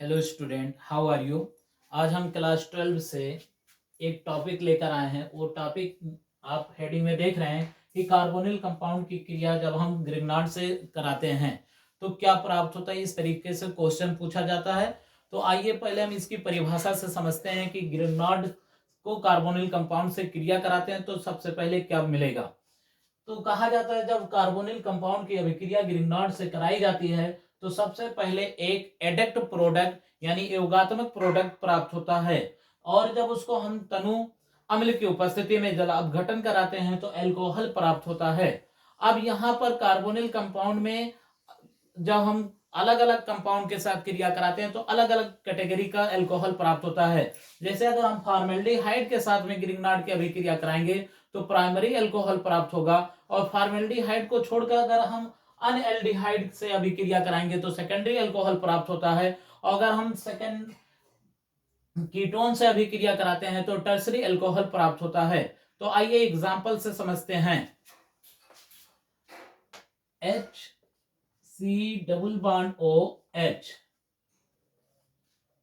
Hello student, how are you. आज हम class 12 से एक टॉपिक लेकर आए हैं। वो टॉपिक आप हेडिंग में देख रहे हैं कि कार्बोनिल कंपाउंड की क्रिया जब हम ग्रिग्नार्ड से कराते हैं तो क्या प्राप्त होता है। इस तरीके से क्वेश्चन पूछा जाता है। तो आइए पहले हम इसकी परिभाषा से समझते हैं कि ग्रिग्नार्ड को कार्बोनिल कंपाउंड से क्रिया कराते हैं तो सबसे पहले क्या मिलेगा। तो कहा जाता है जब कार्बोनिल कंपाउंड की अभिक्रिया ग्रिग्नार्ड से कराई जाती है तो सबसे पहले एक एडक्ट प्रोडक्ट यानी योगात्मक प्रोडक्ट प्राप्त होता है, और जब उसको हम तनु अम्ल की उपस्थिति में जल अपघटन कराते हैं तो एल्कोहल प्राप्त होता है। अब यहाँ पर कार्बोनिल कंपाउंड में जब हम अलग अलग कंपाउंड के साथ क्रिया कराते हैं तो अलग अलग कैटेगरी का एल्कोहल प्राप्त होता है। जैसे अगर हम फॉर्मेल्डिहाइड के साथ में ग्रिग्नार्ड की अभिक्रिया कराएंगे तो प्राइमरी एल्कोहल प्राप्त होगा, और फॉर्मेल्डिहाइड को छोड़कर अगर हम अनएल्डिहाइड से अभिक्रिया कराएंगे तो सेकेंडरी एल्कोहल प्राप्त होता है, और अगर हम सेकेंड कीटोन से अभिक्रिया कराते हैं तो टर्सरी एल्कोहल प्राप्त होता है। तो आइए एग्जांपल से समझते हैं। C double bond OH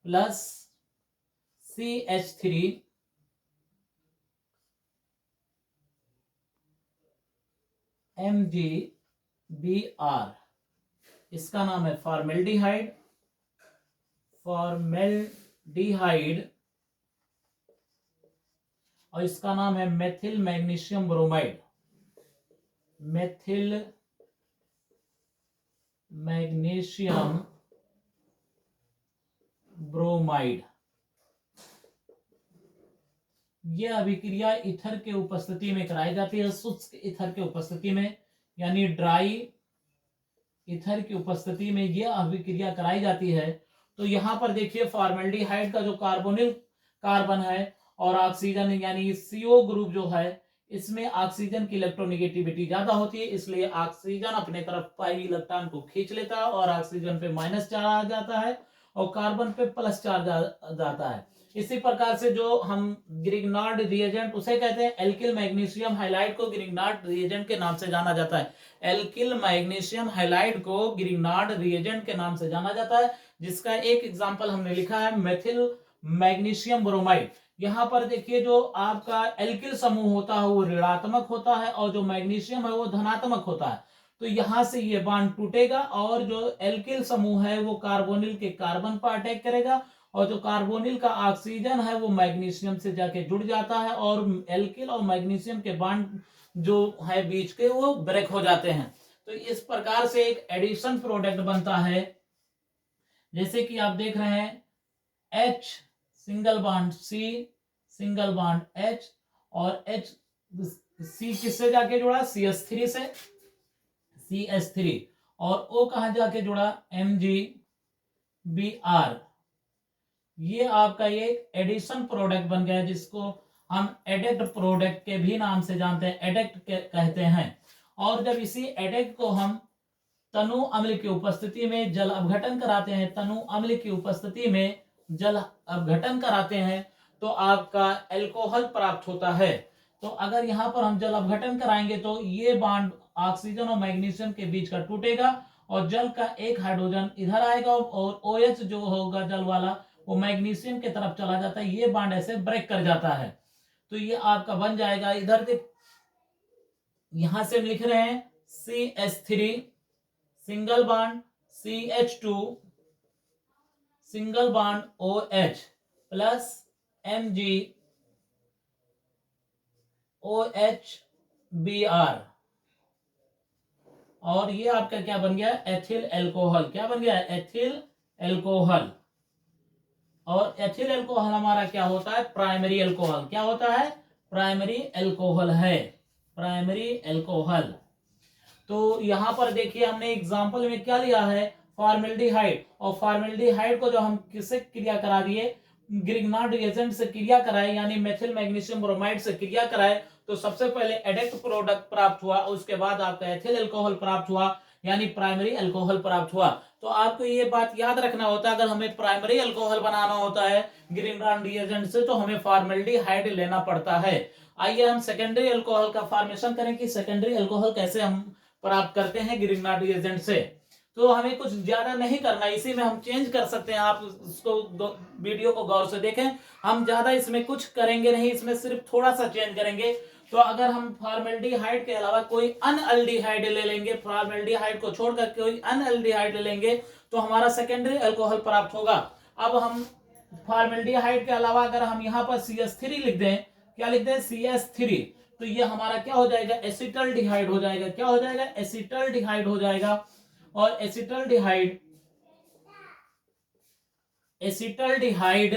plus CH3 MgBr, इसका नाम है फॉर्मेल्डिहाइड। और इसका नाम है methyl magnesium bromide. Methyl magnesium bromide. यह अभिक्रिया ईथर के उपस्थिति में कराई जाती है, शुष्क ईथर के उपस्थिति में, यानी ड्राई ईथर की उपस्थिति में यह अभिक्रिया कराई जाती है। तो यहाँ पर देखिए फॉर्मेल्डिहाइड का जो कार्बोनिल कार्बन है और ऑक्सीजन यानी CO ग्रुप जो है, इसमें ऑक्सीजन की इलेक्ट्रोनेगेटिविटी ज्यादा होती है, इसलिए ऑक्सीजन अपने तरफ पाई इलेक्ट्रॉन को खींच लेता है और ऑक्सीजन पे माइनस चार्ज आ जाता है और कार्बन पे प्लस चार्ज आ जाता है। इसी प्रकार से जो हम ग्रिग्नार्ड रिएजेंट उसे कहते हैं एल्किल मैग्नीशियम हाइलाइड को ग्रिग्नार्ड रिएजेंट के नाम से जाना जाता है। एल्किल मैग्नीशियम हाइलाइड को ग्रिग्नार्ड रिएजेंट के नाम से जाना जाता है, जिसका एक एग्जांपल हमने लिखा है मेथिल मैग्नीशियम ब्रोमाइड। यहाँ पर देखिए जो आपका एल्किल समूह होता है वो ऋणात्मक होता है और जो मैग्नीशियम है वो धनात्मक होता है। तो यहां से ये बॉन्ड टूटेगा और जो एल्किल समूह है वो कार्बोनिल के कार्बन पर अटैक करेगा, और जो कार्बोनिल का ऑक्सीजन है वो मैग्नीशियम से जाके जुड़ जाता है और एल्किल और मैग्नीशियम के बॉन्ड जो है बीच के वो ब्रेक हो जाते हैं। तो इस प्रकार से एक एडिशन प्रोडक्ट बनता है। जैसे कि आप देख रहे हैं H single bond C single bond H, और H C किससे जाके जुड़ा CH3 से, CH3, और O कहां जाके जुड़ा MgBr। ये आपका ये एडिशन प्रोडक्ट बन गया जिसको हम एडक्ट प्रोडक्ट के भी नाम से जानते हैं, एडक्ट कहते हैं। और जब इसी एडक्ट को हम तनु अम्ल की उपस्थिति में जल अपघटन कराते हैं, तनु अम्ल की उपस्थिति में जल अपघटन कराते हैं तो आपका एल्कोहल प्राप्त होता है। तो अगर यहाँ पर हम जल अपघटन कराएंगे तो ये बॉन्ड ऑक्सीजन और मैग्नीशियम के बीच का टूटेगा और जल का एक हाइड्रोजन इधर आएगा और OH जो होगा जल वाला वो मैग्नीशियम की तरफ चला जाता है, ये बॉन्ड ऐसे ब्रेक कर जाता है। तो ये आपका बन जाएगा, इधर देख यहां से हम लिख रहे हैं CH3 single bond CH2 single bond OH plus MgOHBr, और ये आपका क्या बन गया एथिल एल्कोहल। क्या बन गया एथिल एल्कोहल। और एथिल एल्कोहल हमारा क्या होता है प्राइमरी एल्कोहल। क्या होता है प्राइमरी एल्कोहल है, प्राइमरी एल्कोहल। तो यहां पर देखिए हमने एग्जांपल में क्या लिया है फॉर्मेल्डिहाइड, और फॉर्मेल्डिहाइड को जो हम किससे क्रिया करा दिए ग्रिग्नार्ड रिएजेंट से क्रिया कराए यानी मेथिल मैग्नीशियम ब्रोमाइड से क्रिया कराए तो सबसे पहले एडक्ट प्रोडक्ट प्राप्त हुआ, उसके बाद आपका एथिल एल्कोहल प्राप्त हुआ यानी प्राइमरी एल्कोहल प्राप्त हुआ। तो आपको ये बात याद रखना होता है अगर हमें प्राइमरी अल्कोहल बनाना होता है ग्रिग्नार्ड रिएजेंट से तो हमें फॉर्मेल्डिहाइड लेना पड़ता है। आइए हम सेकेंडरी अल्कोहल का फॉर्मेशन करें कि सेकेंडरी अल्कोहल कैसे हम प्राप्त करते हैं ग्रिग्नार्ड रिएजेंट से। तो हमें कुछ ज्यादा नहीं करना, इसी में हम चेंज कर सकते हैं। आप उसको वीडियो को गौर से देखें, हम ज्यादा इसमें कुछ करेंगे नहीं, इसमें सिर्फ थोड़ा सा चेंज करेंगे। तो अगर हम फॉर्मेल्डिहाइड के अलावा कोई अनअल्डिहाइड ले लेंगे, फॉर्मेल्डिहाइड को छोड़कर कोई अनअल्डिहाइड ले लेंगे, तो हमारा सेकेंडरी अल्कोहल प्राप्त होगा। अब हम फॉर्मेल्डिहाइड के अलावा अगर हम यहाँ पर CH3 लिख दें, क्या लिख दें, CH3, तो ये हमारा क्या हो जाएगा, एसिटल्डिहाइड हो जाएगा। क्या हो जाएगा, एसिटल्डिहाइड हो जाएगा। और एसिटल्डिहाइड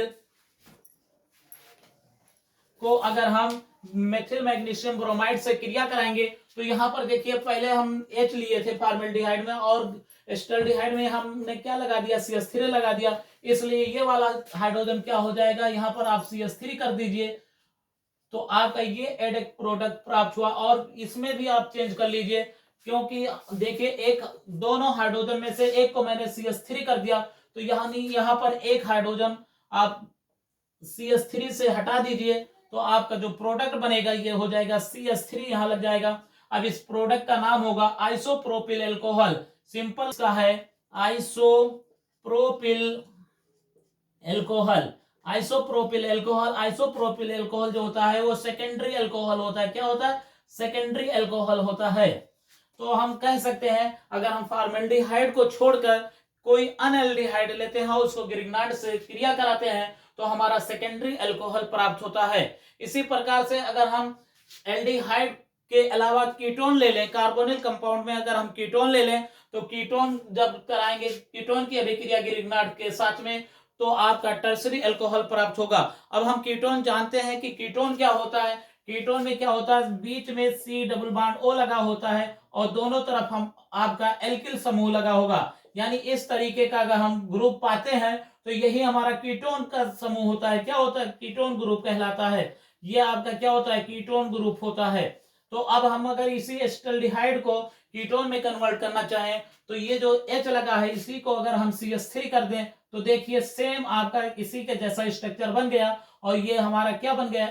को अगर हम मेथिल मैग्नीशियम ब्रोमाइड से क्रिया कराएंगे, तो यहां पर देखिए पहले हम H लिए थे फॉर्मेल्डिहाइड में, और एसिटल्डिहाइड में हमने क्या लगा दिया, CH3 लगा दिया, इसलिए ये वाला हाइड्रोजन क्या हो जाएगा, यहां पर आप CH3 कर दीजिए, तो आपका ये एड प्रोडक्ट प्राप्त हुआ। और इसमें भी आप चेंज कर लीजिए, क्योंकि देखिए एक दोनों हाइड्रोजन में से एक को मैंने CH3 कर दिया, तो यहां पर एक हाइड्रोजन आप CH3 से हटा दीजिए, तो आपका जो प्रोडक्ट बनेगा ये हो जाएगा CH3, यहां लग जाएगा। अब इस प्रोडक्ट का नाम होगा आइसोप्रोपिल एल्कोहल। सिंपल सा है, isopropyl alcohol. Isopropyl alcohol, isopropyl alcohol जो होता है वो सेकेंडरी अल्कोहल होता है। क्या होता है, सेकेंडरी अल्कोहल होता है। तो हम कह सकते हैं अगर हम फॉर्मेल्डिहाइड को छोड़कर कोई अनएल्डिहाइड लेते हैं, उसको ग्रिग्नार्ड से क्रिया कराते हैं, तो हमारा सेकेंडरी अल्कोहल प्राप्त होता है। इसी प्रकार से अगर हम एल्डिहाइड के अलावा कीटोन ले लें, कार्बोनिल कंपाउंड में अगर हम कीटोन ले लें, तो कीटोन जब कराएंगे, कीटोन की अभिक्रिया ग्रिग्नार्ड के साथ में, तो आपका टर्सरी अल्कोहल प्राप्त होगा। अब हम कीटोन जानते हैं कि कीटोन क्या होता है। कीटोन में क्या होता है, बीच में C डबल बॉन्ड O लगा होता है, और दोनों तरफ हम आपका एल्किल समूह लगा होगा। यानी इस तरीके का अगर हम ग्रुप पाते हैं, तो यही हमारा कीटोन का समूह होता है। क्या होता है, कीटोन ग्रुप कहलाता है। ये आपका क्या होता है, कीटोन ग्रुप होता है। तो अब हम अगर इसी एसिटल्डिहाइड को कीटोन में कन्वर्ट करना चाहें, तो ये जो H लगा है इसी को अगर हम CH3 कर दें, तो देखिए सेम आपका इसी के जैसा स्ट्रक्चर बन गया, और ये हमारा क्या बन गया,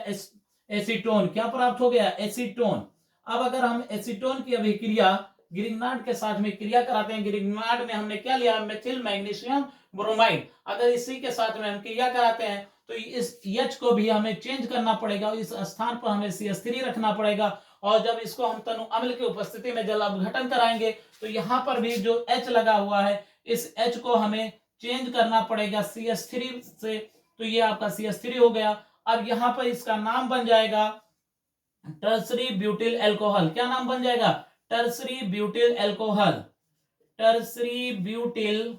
एसीटोन। क्या प्राप्त हो गया, एसीटोन। अब अगर हम एसीटोन की अभिक्रिया ग्रिग्नार्ड के साथ में क्रिया कराते हैं, ग्रिग्नार्ड में हमने क्या लिया, मेथिल मैग्नीशियम ब्रोमाइड, अगर इसी के साथ में हम क्रिया कराते हैं, तो इस H को भी हमें चेंज करना पड़ेगा, इस स्थान पर हमें CH3 रखना पड़ेगा। और जब इसको हम तनु अम्ल की उपस्थिति में जल अपघटन कराएंगे, तो यहाँ पर भी जो H लगा हुआ है, इस H को हमें चेंज करना पड़ेगा CH3 से, तो ये आपका CH3 हो गया। अब यहाँ पर इसका नाम बन जाएगा टर्सरी ब्यूटिल अल्कोहल। क्या नाम बन जाएगा, tertiary butyl alcohol. Tertiary butyl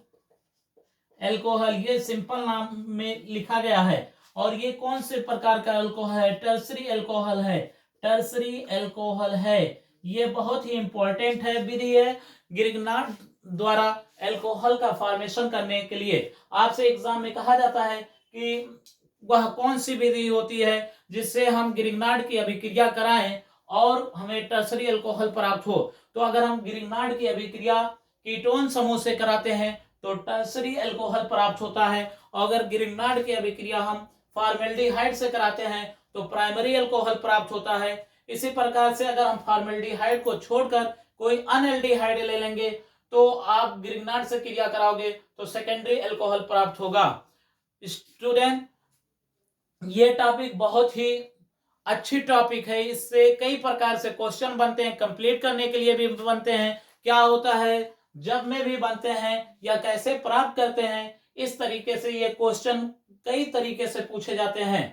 alcohol, ये सिंपल नाम में लिखा गया है। और ये कौन से प्रकार का अल्कोहल है, टर्सरी अल्कोहल है। टर्सरी अल्कोहल है, ये बहुत ही इंपॉर्टेंट है, विधि है ग्रिग्नार्ड द्वारा अल्कोहल का फॉर्मेशन करने के लिए। आपसे एग्जाम में कहा जाता है कि वह कौन सी विधि होती है जिससे हम ग्रिग्नार्ड की अभिक्रिया कराएं और हमें टर्सरी अल्कोहल प्राप्त हो। तो अगर हम ग्रिग्नार्ड की अभिक्रिया कीटोन समूह से कराते हैं, तो टर्सरी अल्कोहल प्राप्त होता है। अगर ग्रिग्नार्ड की अभिक्रिया हम फॉर्मेल्डिहाइड से कराते हैं, तो प्राइमरी अल्कोहल प्राप्त होता है। इसी प्रकार से अगर हम फॉर्मेल्डिहाइड को छोड़कर कोई अनएल्डिहाइड ले लेंगे, तो आप ग्रिग्नार्ड से क्रिया कराओगे तो सेकेंडरी अल्कोहल प्राप्त होगा। स्टूडेंट, ये टॉपिक बहुत ही अच्छी टॉपिक है, इससे कई प्रकार से क्वेश्चन बनते हैं, कंप्लीट करने के लिए भी बनते हैं, क्या होता है जब में भी बनते हैं, या कैसे प्राप्त करते हैं, इस तरीके से ये क्वेश्चन कई तरीके से पूछे जाते हैं।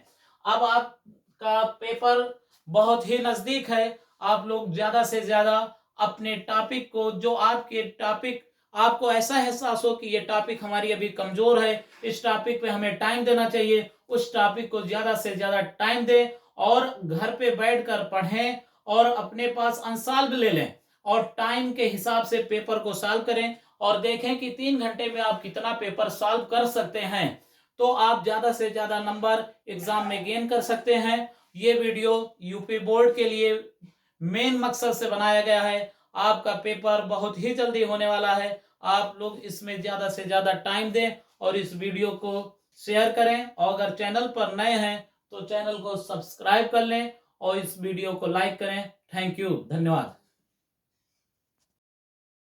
अब आपका पेपर बहुत ही नजदीक है, आप लोग ज्यादा से ज्यादा अपने टॉपिक को, जो आपके टॉपिक आपको ऐसा एहसास हो कि ये टॉपिक हमारी अभी कमजोर है, इस टॉपिक पे हमें टाइम देना चाहिए, उस टॉपिक को ज्यादा से ज्यादा टाइम दें, और घर पे बैठकर पढ़ें, और अपने पास अनसॉल्व ले लें, और टाइम के हिसाब से पेपर को सॉल्व करें, और देखें कि 3 घंटे में आप कितना पेपर सॉल्व कर सकते हैं, तो आप ज्यादा से ज्यादा नंबर एग्जाम में गेन कर सकते हैं। ये वीडियो यूपी बोर्ड के लिए मेन मकसद से बनाया गया है। आपका पेपर बहुत ही जल्दी होने वाला है, आप लोग इसमें ज्यादा से ज्यादा टाइम दें, और इस वीडियो को शेयर करें, और अगर चैनल पर नए हैं तो चैनल को सब्सक्राइब कर लें, और इस वीडियो को लाइक करें। थैंक यू, धन्यवाद।